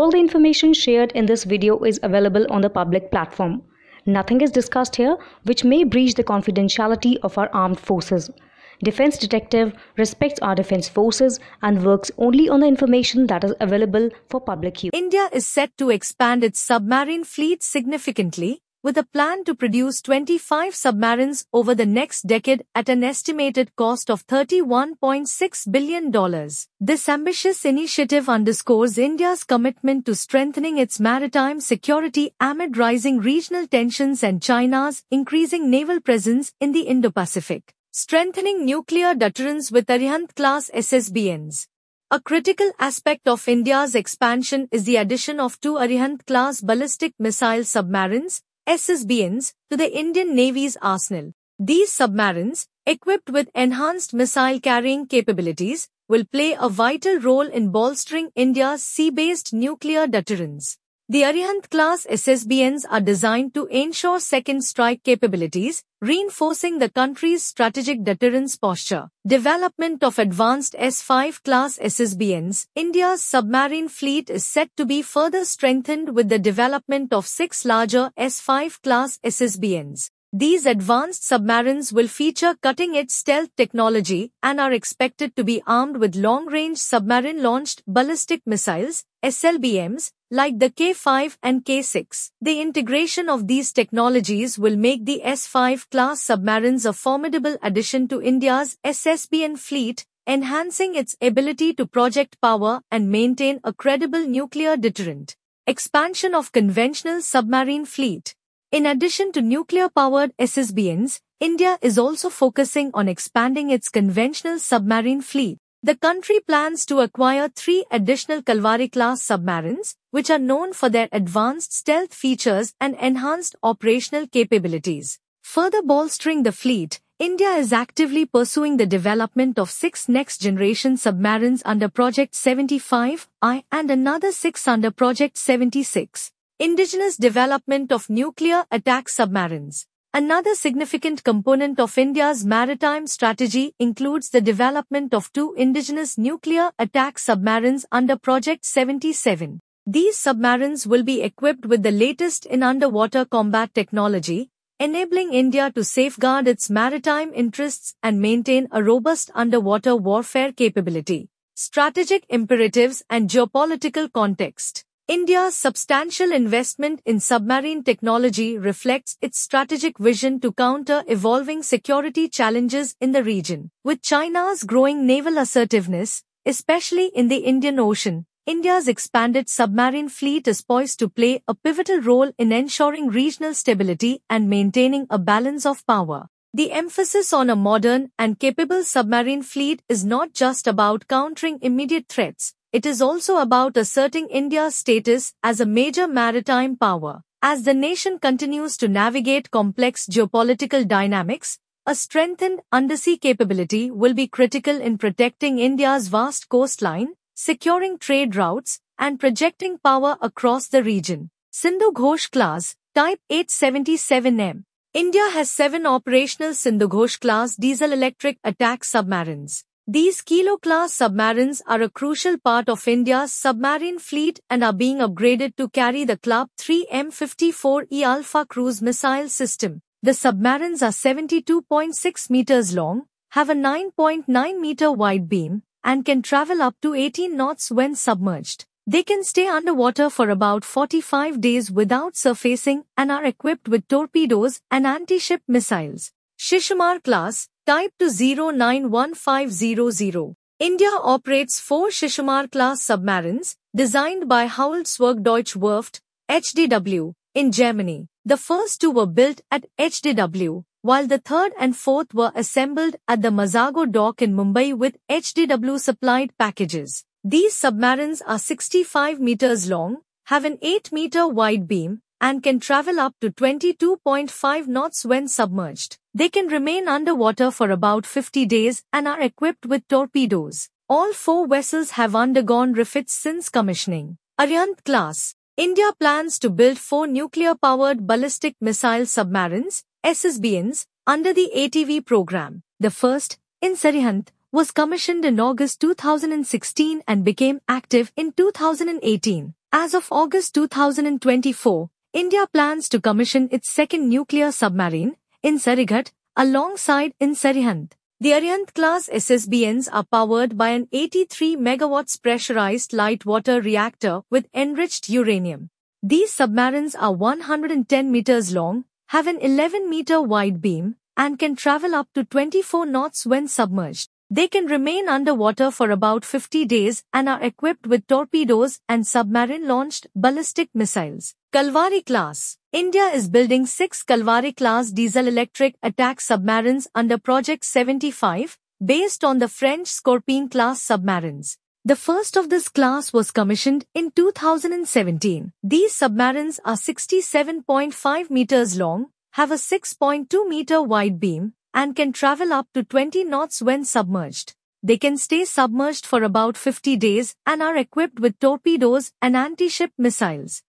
All the information shared in this video is available on the public platform. Nothing is discussed here which may breach the confidentiality of our armed forces. Defense Detective respects our defense forces and works only on the information that is available for public use. India is set to expand its submarine fleet significantly, with a plan to produce 25 submarines over the next decade at an estimated cost of $31.6 billion. This ambitious initiative underscores India's commitment to strengthening its maritime security amid rising regional tensions and China's increasing naval presence in the Indo-Pacific. Strengthening nuclear deterrence with Arihant-class SSBNs. A critical aspect of India's expansion is the addition of 2 Arihant-class ballistic missile submarines, SSBNs, to the Indian Navy's arsenal. These submarines, equipped with enhanced missile-carrying capabilities, will play a vital role in bolstering India's sea-based nuclear deterrence. The Arihant-class SSBNs are designed to ensure second strike capabilities, reinforcing the country's strategic deterrence posture. Development of advanced S-5 class SSBNs. India's submarine fleet is set to be further strengthened with the development of 6 larger S-5 class SSBNs. These advanced submarines will feature cutting-edge stealth technology and are expected to be armed with long-range submarine-launched ballistic missiles, SLBMs, like the K-5 and K-6. The integration of these technologies will make the S-5 class submarines a formidable addition to India's SSBN fleet, enhancing its ability to project power and maintain a credible nuclear deterrent. Expansion of conventional submarine fleet. In addition to nuclear-powered SSBNs, India is also focusing on expanding its conventional submarine fleet. The country plans to acquire 3 additional Kalvari-class submarines, which are known for their advanced stealth features and enhanced operational capabilities. Further bolstering the fleet, India is actively pursuing the development of 6 next-generation submarines under Project 75I and another 6 under Project 76. Indigenous development of nuclear attack submarines. Another significant component of India's maritime strategy includes the development of 2 indigenous nuclear attack submarines under Project 77. These submarines will be equipped with the latest in underwater combat technology, enabling India to safeguard its maritime interests and maintain a robust underwater warfare capability. Strategic imperatives and geopolitical context. India's substantial investment in submarine technology reflects its strategic vision to counter evolving security challenges in the region. With China's growing naval assertiveness, especially in the Indian Ocean, India's expanded submarine fleet is poised to play a pivotal role in ensuring regional stability and maintaining a balance of power. The emphasis on a modern and capable submarine fleet is not just about countering immediate threats. It is also about asserting India's status as a major maritime power. As the nation continues to navigate complex geopolitical dynamics, a strengthened undersea capability will be critical in protecting India's vast coastline, securing trade routes, and projecting power across the region. Sindhu Ghosh class, Type 877M. India has 7 operational Sindhu Ghosh class diesel-electric attack submarines. These Kilo-class submarines are a crucial part of India's submarine fleet and are being upgraded to carry the Club 3 M54E Alpha cruise missile system. The submarines are 72.6 meters long, have a 9.9 meter wide beam, and can travel up to 18 knots when submerged. They can stay underwater for about 45 days without surfacing and are equipped with torpedoes and anti-ship missiles. Shishumar class, Type 20915000. India operates 4 Shishumar-class submarines, designed by Haulswerk Deutsche Werft, HDW, in Germany. The first 2 were built at HDW, while the third and fourth were assembled at the Mazago dock in Mumbai with HDW-supplied packages. These submarines are 65 meters long, have an 8-meter wide beam, and can travel up to 22.5 knots when submerged. They can remain underwater for about 50 days and are equipped with torpedoes. All 4 vessels have undergone refits since commissioning. Arihant class. India plans to build 4 nuclear-powered ballistic missile submarines, SSBNs, under the ATV program. The first, in Arihant, was commissioned in August 2016 and became active in 2018. As of August 2024, India plans to commission its second nuclear submarine, in Sarighat, alongside in Sarihand. The Arihant-class SSBNs are powered by an 83 megawatts pressurized light water reactor with enriched uranium. These submarines are 110 meters long, have an 11-meter wide beam, and can travel up to 24 knots when submerged. They can remain underwater for about 50 days and are equipped with torpedoes and submarine-launched ballistic missiles. Kalvari class. India is building 6 Kalvari-class diesel-electric attack submarines under Project 75, based on the French Scorpène-class submarines. The first of this class was commissioned in 2017. These submarines are 67.5 meters long, have a 6.2-meter wide beam, and can travel up to 20 knots when submerged. They can stay submerged for about 50 days and are equipped with torpedoes and anti-ship missiles.